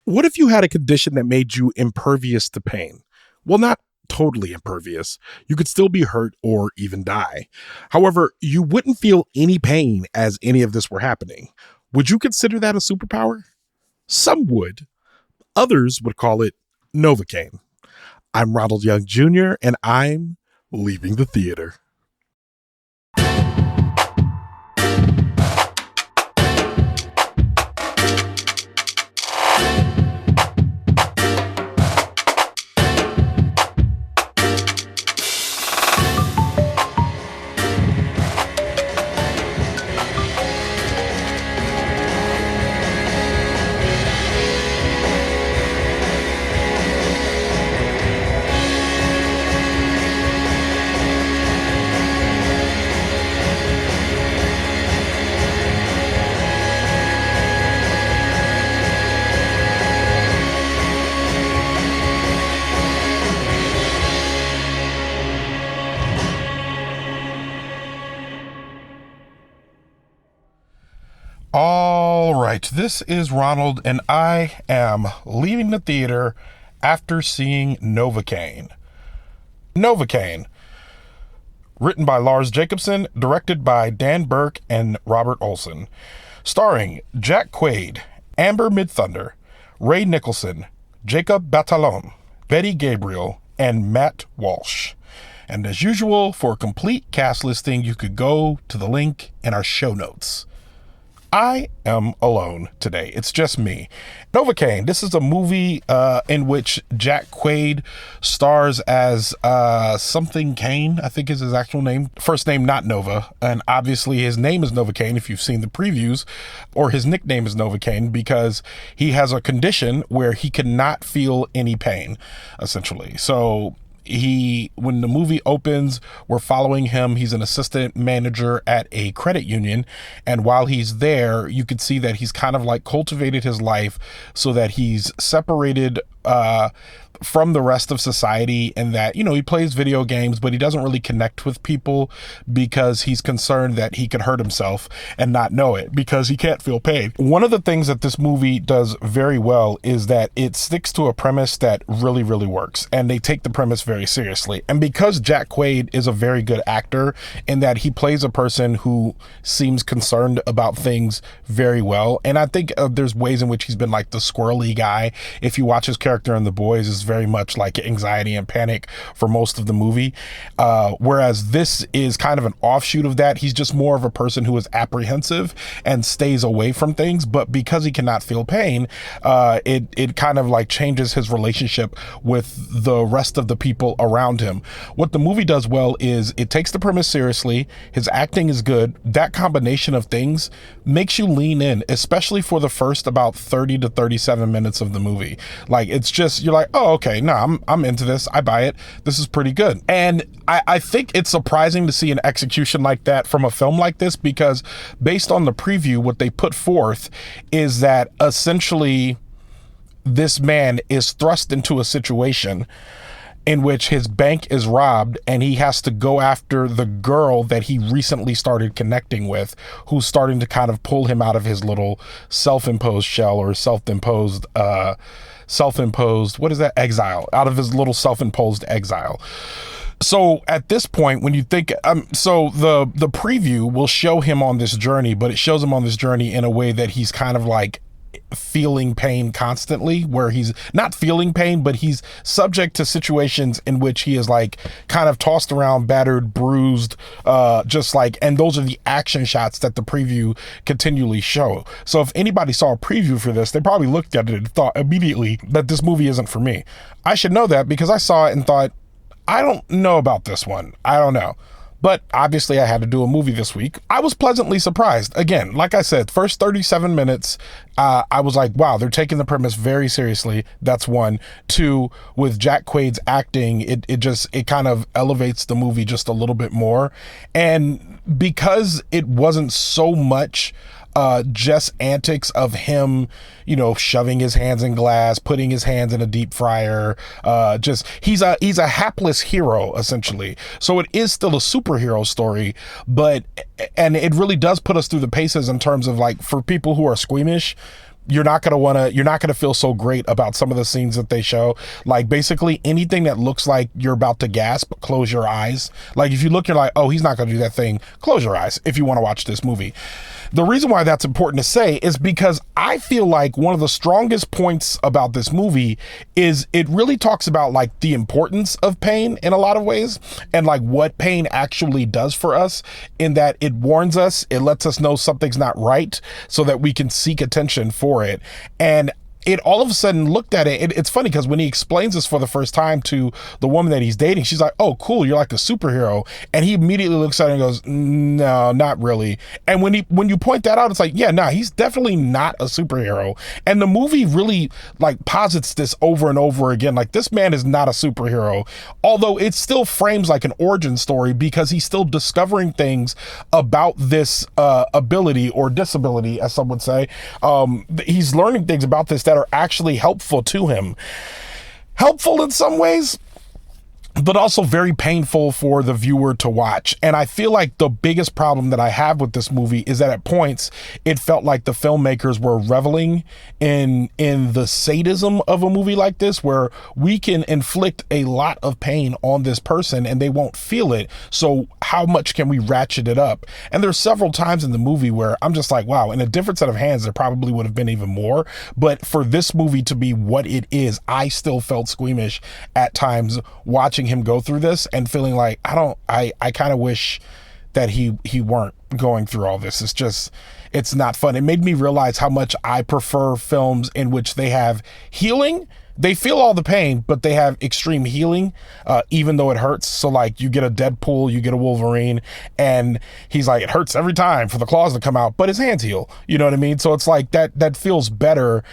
What if you had a condition that made you impervious to pain? Well, not totally impervious. You could still be hurt or even die. However, you wouldn't feel any pain as any of this were happening. Would you consider that a superpower? Some would. Others would call it Novocaine. I'm Ronald Young Jr., and I'm leaving the theater. All right, this is Ronald, and I am leaving the theater after seeing Novocaine. Novocaine, written by Lars Jacobson, directed by Dan Berk and Robert Olsen, starring Jack Quiad, Amber Midthunder, Ray Nicholson, Jacob Batalon, Betty Gabriel, and Matt Walsh. And as usual, for a complete cast listing, you could go to the link in our show notes. I am alone today. It's just me. Novocaine. This is a movie in which Jack Quiad stars as something Kane, I think is his actual name. First name, not Nova. And obviously his name is Novocaine if you've seen the previews, or his nickname is Novocaine because he has a condition where he cannot feel any pain, essentially. So when the movie opens, we're following him. He's an assistant manager at a credit union, and while he's there, you could see that he's kind of like cultivated his life so that he's separated from the rest of society, and that, you know, he plays video games, but he doesn't really connect with people because he's concerned that he could hurt himself and not know it because he can't feel pain. One of the things that this movie does very well is that it sticks to a premise that really, really works, and they take the premise very seriously. And because Jack Quiad is a very good actor in that he plays a person who seems concerned about things very well, and I think there's ways in which he's been like the squirrely guy. If you watch his character in The Boys, is very much like anxiety and panic for most of the movie, whereas this is kind of an offshoot of that. He's just more of a person who is apprehensive and stays away from things, but because he cannot feel pain, it kind of like changes his relationship with the rest of the people around him. What the movie does well is it takes the premise seriously. His acting is good. That combination of things makes you lean in, especially for the first about 30 to 37 minutes of the movie. Like, it's just, you're like, oh, okay, no, I'm into this. I buy it. This is pretty good. And I think it's surprising to see an execution like that from a film like this, because based on the preview, what they put forth is that essentially this man is thrust into a situation in which his bank is robbed, and he has to go after the girl that he recently started connecting with, who's starting to kind of pull him out of his little self-imposed shell, or self-imposed, what is that? Exile. Out of his little self-imposed exile. So at this point, when you think, so the preview will show him on this journey, but it shows him on this journey in a way that he's kind of like feeling pain constantly, where he's not feeling pain, but he's subject to situations in which he is like kind of tossed around, battered, bruised, just like, and those are the action shots that the preview continually show. So if anybody saw a preview for this, they probably looked at it and thought immediately that this movie isn't for me. I should know that because I saw it and thought, I don't know about this one. I don't know. But obviously I had to do a movie this week. I was pleasantly surprised. Again, like I said, first 37 minutes, I was like, wow, they're taking the premise very seriously. That's one. Two, with Jack Quaid's acting, it kind of elevates the movie just a little bit more. And because it wasn't so much just antics of him, you know, shoving his hands in glass, putting his hands in a deep fryer. He's a hapless hero, essentially. So it is still a superhero story, and it really does put us through the paces in terms of, like, for people who are squeamish, you're not gonna feel so great about some of the scenes that they show. Like basically anything that looks like you're about to gasp, close your eyes. Like if you look, you're like, oh, he's not gonna do that thing. Close your eyes if you want to watch this movie. The reason why that's important to say is because I feel like one of the strongest points about this movie is it really talks about like the importance of pain in a lot of ways, and like what pain actually does for us, in that it warns us, it lets us know something's not right so that we can seek attention for it. And it all of a sudden looked at it. It's funny because when he explains this for the first time to the woman that he's dating, she's like, oh, cool, you're like a superhero. And he immediately looks at her and goes, no, not really. And when you point that out, it's like, yeah, nah, he's definitely not a superhero. And the movie really like posits this over and over again. Like, this man is not a superhero, although it still frames like an origin story because he's still discovering things about this ability or disability, as some would say. He's learning things about this that are actually helpful to him. Helpful in some ways, but also very painful for the viewer to watch. And I feel like the biggest problem that I have with this movie is that at points it felt like the filmmakers were reveling in the sadism of a movie like this, where we can inflict a lot of pain on this person and they won't feel it. So how much can we ratchet it up? And there's several times in the movie where I'm just like, wow, in a different set of hands, there probably would have been even more. But for this movie to be what it is, I still felt squeamish at times watching him go through this and feeling like I kind of wish that he weren't going through all this. It's not fun. It made me realize how much I prefer films in which they have healing. They feel all the pain, but they have extreme healing, even though it hurts. So like you get a Deadpool, you get a Wolverine, and he's like, it hurts every time for the claws to come out, but his hands heal. You know what I mean? So it's like that feels better,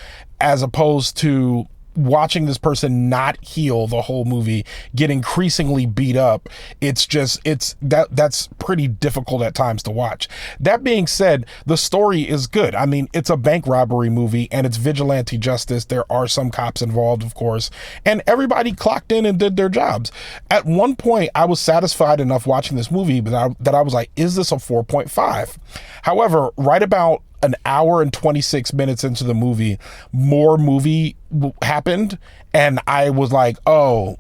as opposed to watching this person not heal the whole movie, get increasingly beat up. That's pretty difficult at times to watch. That being said, the story is good. I mean, it's a bank robbery movie and it's vigilante justice. There are some cops involved, of course, and everybody clocked in and did their jobs. At one point, I was satisfied enough watching this movie that I was like, is this a 4.5? However, right about an hour and 26 minutes into the movie, more movie happened, and I was like, oh,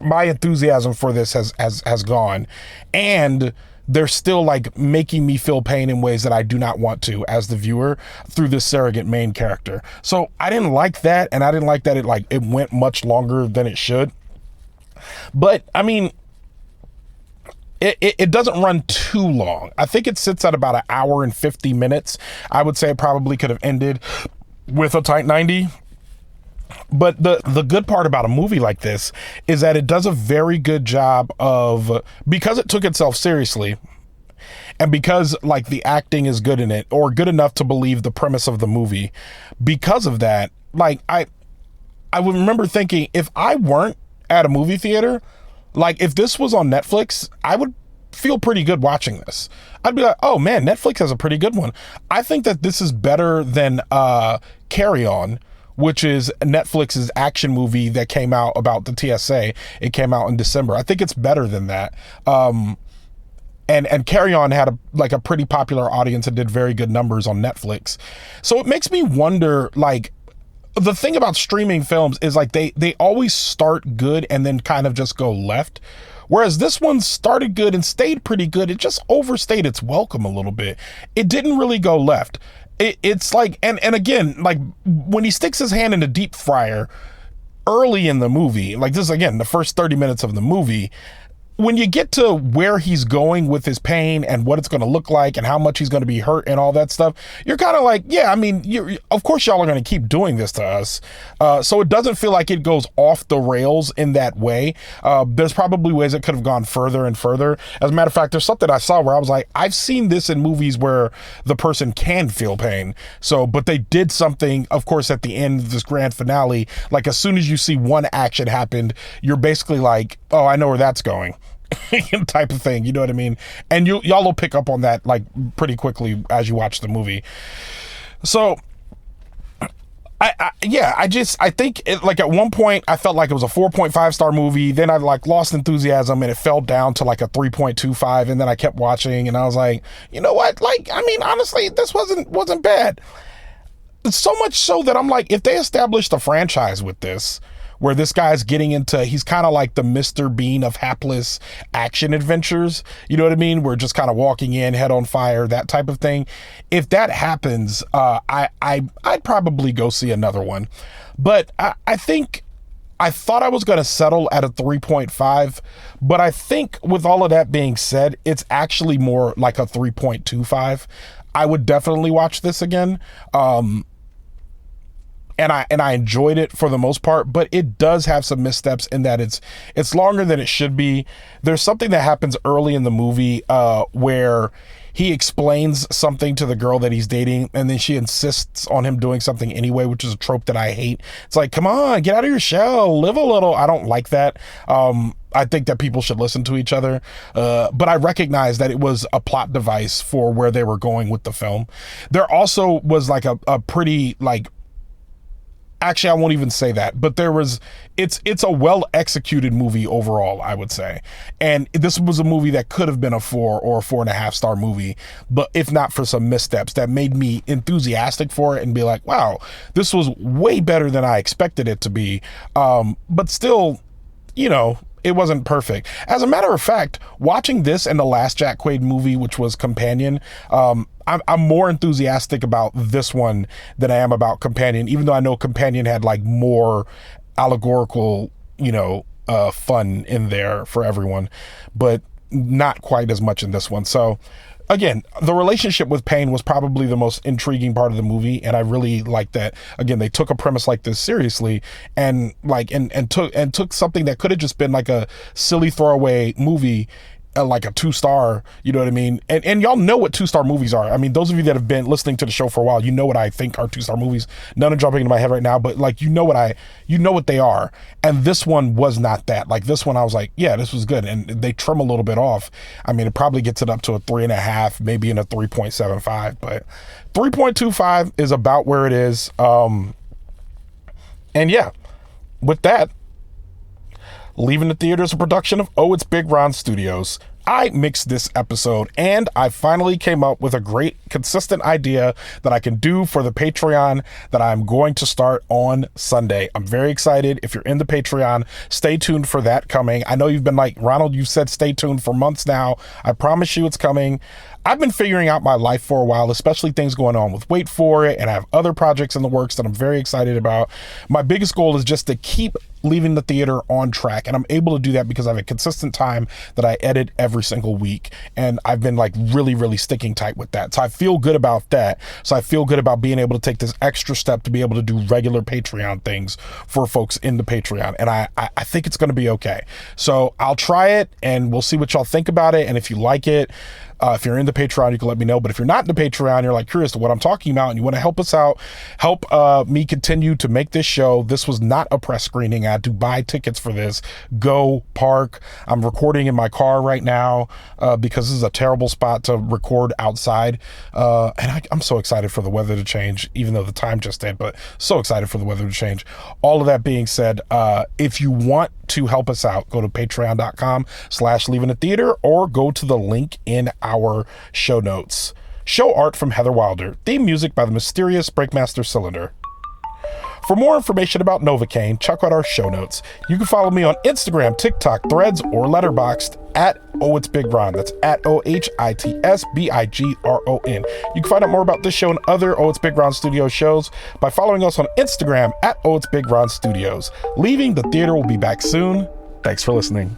my enthusiasm for this has gone. And they're still like making me feel pain in ways that I do not want to as the viewer through this surrogate main character. So I didn't like that, and I didn't like that it went much longer than it should. But I mean, it doesn't run too long. I think it sits at about an hour and 50 minutes. I would say it probably could have ended with a tight 90. But the good part about a movie like this is that it does a very good job of, because it took itself seriously, and because like the acting is good in it, or good enough to believe the premise of the movie, because of that, like I would remember thinking, if I weren't at a movie theater, like if this was on Netflix, I would feel pretty good watching this. I'd be like, oh man, Netflix has a pretty good one. I think that this is better than Carry On, which is Netflix's action movie that came out about the TSA. It came out in December. I think it's better than that. And Carry On had a pretty popular audience and did very good numbers on Netflix. So it makes me wonder, like, the thing about streaming films is like they always start good and then kind of just go left. Whereas this one started good and stayed pretty good. It just overstayed its welcome a little bit. It didn't really go left. It's like, and again, like when he sticks his hand in the deep fryer early in the movie, like this is again, the first 30 minutes of the movie, when you get to where he's going with his pain and what it's going to look like and how much he's going to be hurt and all that stuff, you're kind of like, yeah, I mean, of course y'all are going to keep doing this to us. So it doesn't feel like it goes off the rails in that way. There's probably ways it could have gone further and further. As a matter of fact, there's something I saw where I was like, I've seen this in movies where the person can feel pain. So, but they did something, of course, at the end of this grand finale, like as soon as you see one action happened, you're basically like, oh, I know where that's going. Type of thing, you know what I mean? And y'all will pick up on that like pretty quickly as you watch the movie. So I think it, like at one point I felt like it was a 4.5 star movie, then I like lost enthusiasm and it fell down to like a 3.25, and then I kept watching and I was like, you know what, like, I mean, honestly, this wasn't bad. So much so that I'm like, if they established a franchise with this, where this guy's getting into, he's kind of like the Mr. Bean of hapless action adventures. You know what I mean? We're just kind of walking in, head on fire, that type of thing. If that happens, I'd probably go see another one. But I think, I thought I was going to settle at a 3.5, but I think with all of that being said, it's actually more like a 3.25. I would definitely watch this again. And I enjoyed it for the most part, but it does have some missteps in that it's longer than it should be. There's something that happens early in the movie where he explains something to the girl that he's dating, and then she insists on him doing something anyway, which is a trope that I hate. It's like, come on, get out of your shell, live a little. I don't like that. I think that people should listen to each other. But I recognize that it was a plot device for where they were going with the film. There also was like a pretty like, actually, I won't even say that, but it's a well-executed movie overall, I would say. And this was a movie that could have been a 4 or 4.5 star movie, but if not for some missteps that made me enthusiastic for it and be like, wow, this was way better than I expected it to be. But still, you know, it wasn't perfect. As a matter of fact, watching this and the last Jack Quaid movie, which was Companion, I'm more enthusiastic about this one than I am about Companion, even though I know Companion had like more allegorical, you know, fun in there for everyone, but not quite as much in this one. So again, the relationship with Payne was probably the most intriguing part of the movie, and I really like that. Again, they took a premise like this seriously, and like and took something that could have just been like a silly throwaway movie, like a 2-star, you know what I mean? And y'all know what 2-star movies are. I mean, those of you that have been listening to the show for a while, you know what I think are 2-star movies. None are jumping into my head right now, but like, you know what they are. And this one was not that. Like this one, I was like, yeah, this was good. And they trim a little bit off. I mean, it probably gets it up to a 3.5, maybe in a 3.75, but 3.25 is about where it is. And yeah, with that, Leaving the Theater is a production of Oh It's Big Ron Studios. I mixed this episode, and I finally came up with a great, consistent idea that I can do for the Patreon that I'm going to start on Sunday. I'm very excited. If you're in the Patreon, stay tuned for that coming. I know you've been like, Ronald, you've said stay tuned for months now. I promise you it's coming. I've been figuring out my life for a while, especially things going on with Wait For It, and I have other projects in the works that I'm very excited about. My biggest goal is just to keep Leaving the Theater on track, and I'm able to do that because I have a consistent time that I edit every single week, and I've been like really sticking tight with that. So I feel good about that. So I feel good about being able to take this extra step to be able to do regular Patreon things for folks in the Patreon, and I think it's going to be okay. So I'll try it, and we'll see what y'all think about it, and if you like it, if you're in the Patreon, you can let me know. But if you're not in the Patreon, you're like curious to what I'm talking about, and you want to help us out, help me continue to make this show. This was not a press screening. I had to buy tickets for this. Go park. I'm recording in my car right now because this is a terrible spot to record outside. And I'm so excited for the weather to change, even though the time just did, but so excited for the weather to change. All of that being said, if you want to help us out, go to patreon.com/leaving the theater, or go to the link in our show notes. Show art from Heather Wilder. Theme music by the mysterious Breakmaster Cylinder. For more information about Novocaine, check out our show notes. You can follow me on Instagram, TikTok, Threads, or Letterboxd at Oh It's Big Ron. That's at OHITSBIGRON. You can find out more about this show and other Oh It's Big Ron Studios shows by following us on Instagram at Oh It's Big Ron Studios. Leaving the Theater will be back soon. Thanks for listening.